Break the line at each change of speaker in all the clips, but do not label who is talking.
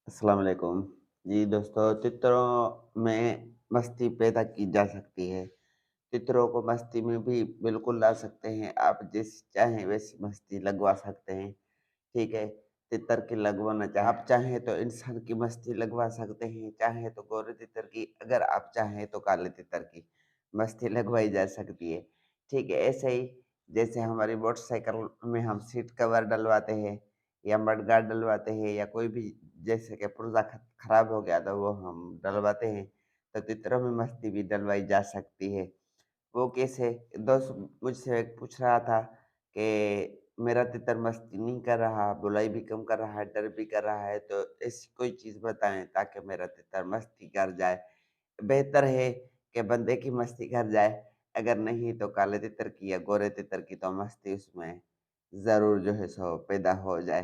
अस्सलाम वालेकुम। जी दोस्तों, चित्रों में मस्ती पैदा की जा सकती है। चित्रों को मस्ती में भी बिल्कुल ला सकते हैं। आप जैसी चाहें वैसी मस्ती लगवा सकते हैं, ठीक है? तितर की लगवाना आप चाहें तो इंसान की मस्ती लगवा सकते हैं, चाहे तो गोरे तितर की, अगर आप चाहें तो काले तितर की मस्ती लगवाई जा सकती है, ठीक है? ऐसे ही जैसे हमारी मोटरसाइकिल में हम सीट कवर डलवाते हैं या मडगार्ड डलवाते हैं या कोई भी जैसे कि पुर्जा खराब हो गया तो वो हम डलवाते हैं, तो तितरों में मस्ती भी डलवाई जा सकती है। वो कैसे? दोस्त मुझसे एक पूछ रहा था कि मेरा तितर मस्ती नहीं कर रहा, बुराई भी कम कर रहा है, डर भी कर रहा है, तो ऐसी कोई चीज़ बताएँ ताकि मेरा तितर मस्ती कर जाए। बेहतर है कि बंदे की मस्ती कर जाए, अगर नहीं तो काले तितर की या गोरे तितर की तो मस्ती उसमें ज़रूर जो है सो पैदा हो जाए।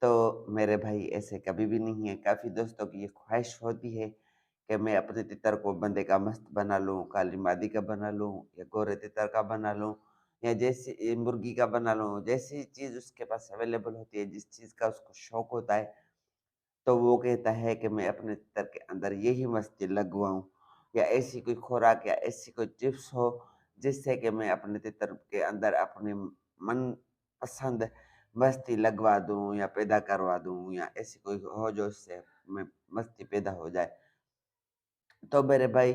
तो मेरे भाई ऐसे कभी भी नहीं है, काफ़ी दोस्तों की ये ख्वाहिश होती है कि मैं अपने तितर को बंदे का मस्त बना लूँ, काली मादी का बना लूँ या गोरे तितर का बना लूँ या जैसे मुर्गी का बना लूँ, जैसी चीज़ उसके पास अवेलेबल होती है, जिस चीज़ का उसको शौक होता है, तो वो कहता है कि मैं अपने तितर के अंदर यही मस्ती लगवाऊँ या ऐसी कोई खुराक या ऐसी कोई टिप्स हो, जिससे कि मैं अपने तितर के अंदर अपनी मनपसंद मस्ती लगवा दूँ या पैदा करवा दूँ या ऐसी कोई हो जो उससे में मस्ती पैदा हो जाए। तो मेरे भाई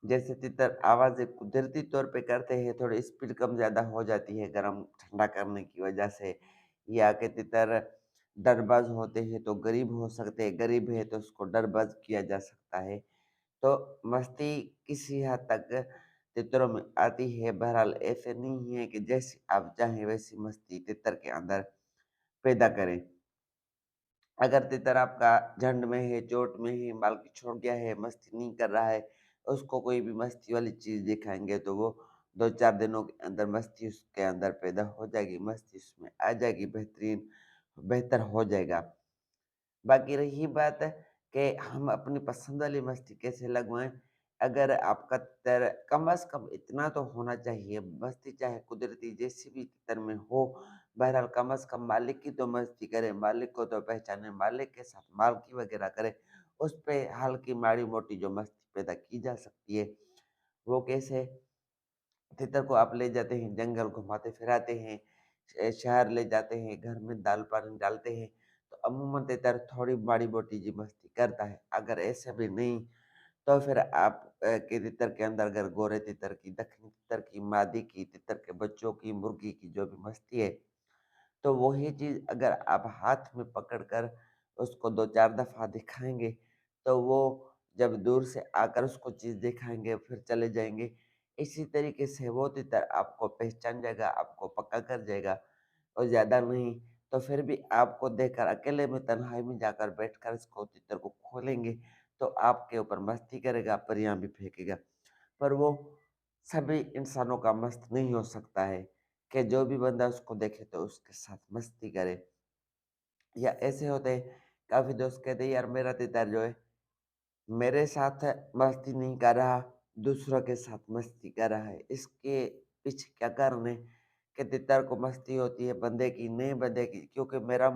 जैसे तितर आवाज़ें कुदरती तौर पे करते हैं, थोड़ी स्पीड कम ज़्यादा हो जाती है गरम ठंडा करने की वजह से या कि तितर डरबाज़ होते हैं तो गरीब हो सकते हैं, गरीब है तो उसको डरबाज़ किया जा सकता है। तो मस्ती किसी हद तक तितरों में आती है, बहरहाल ऐसे नहीं है कि जैसी आप चाहें वैसी मस्ती तितर के अंदर पैदा करें। अगर तितर आपका झंड में है, चोट में है, माल के छोड़ गया है, मस्ती नहीं कर रहा है, उसको कोई भी मस्ती वाली चीज़ दिखाएँगे तो वो 2-4 दिनों के अंदर मस्ती उसके अंदर पैदा हो जाएगी, मस्ती उसमें आ जाएगी, बेहतर हो जाएगा। बाकी रही बात कि हम अपनी पसंद वाली मस्ती कैसे लगवाएँ, अगर आपका तितर कम से कम इतना तो होना चाहिए, मस्ती चाहे कुदरती जैसी भी तितर में हो, बहरहाल कम से कम मालिक की तो मस्ती करे, मालिक को तो पहचाने, मालिक के साथ मालकी वगैरह करे, उस पे हल्की माड़ी-मोटी जो मस्ती पैदा की जा सकती है, वो कैसे? तितर को आप ले जाते हैं, जंगल घुमाते-फिराते हैं, शहर ले जाते हैं, घर में दाल-पानी डालते हैं, तो अमूमन तितर थोड़ी माड़ी-मोटी जी मस्ती करता है। अगर ऐसे भी नहीं, तो फिर आप के तितर के अंदर अगर गोरे तितर की, दक्षिणी तितर की, मादी की, तितर के बच्चों की, मुर्गी की जो भी मस्ती है, तो वही चीज़ अगर आप हाथ में पकड़ कर उसको 2-4 दफ़ा दिखाएँगे, तो वो जब दूर से आकर उसको चीज़ दिखाएँगे, फिर चले जाएँगे। इसी तरीके से वो तितर आपको पहचान जाएगा, आपको पक्का कर जाएगा और ज़्यादा नहीं, तो फिर भी आपको देखकर अकेले में तन्हाई में जाकर बैठकर इसको तितर को खोलेंगे, तो आपके ऊपर मस्ती करेगा, परियां भी फेंकेगा। पर वो सभी इंसानों का मस्त नहीं हो सकता है कि जो भी बंदा उसको देखे तो उसके साथ मस्ती करे। या ऐसे होते हैं, काफ़ी दोस्त कहते हैं यार मेरा तीतर जो है, मेरे साथ मस्ती नहीं कर रहा, दूसरों के साथ मस्ती कर रहा है। इसके पीछे क्या कारण है कि तीतर को मस्ती होती है बंदे की, नए बंदे की, क्योंकि मेरा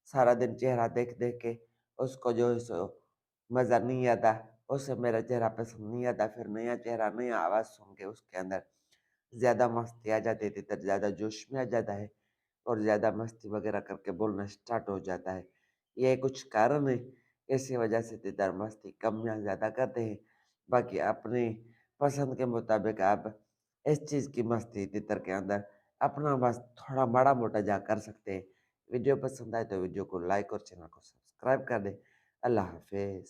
सारा दिन चेहरा देख-देख के उसको जो है सो मज़ा नहीं आता, उसे मेरा चेहरा पसंद नहीं आता, फिर नया चेहरा, नया आवाज़ सुन के उसके अंदर ज़्यादा मस्ती आ जाती है, तीतर ज़्यादा जोश में आ जाता है और ज़्यादा मस्ती वगैरह करके बोलना स्टार्ट हो जाता है। ये कुछ कारण है, इसी वजह से तीतर मस्ती कम या ज़्यादा करते हैं। बाकी अपनी पसंद के मुताबिक आप इस चीज़ की मस्ती तीतर के अंदर अपना बस थोड़ा माड़ा-मोटा जा कर सकते हैं। वीडियो पसंद आए तो वीडियो को लाइक और चैनल को सब्सक्राइब कर दें। अल्लाह हाफ़िज़।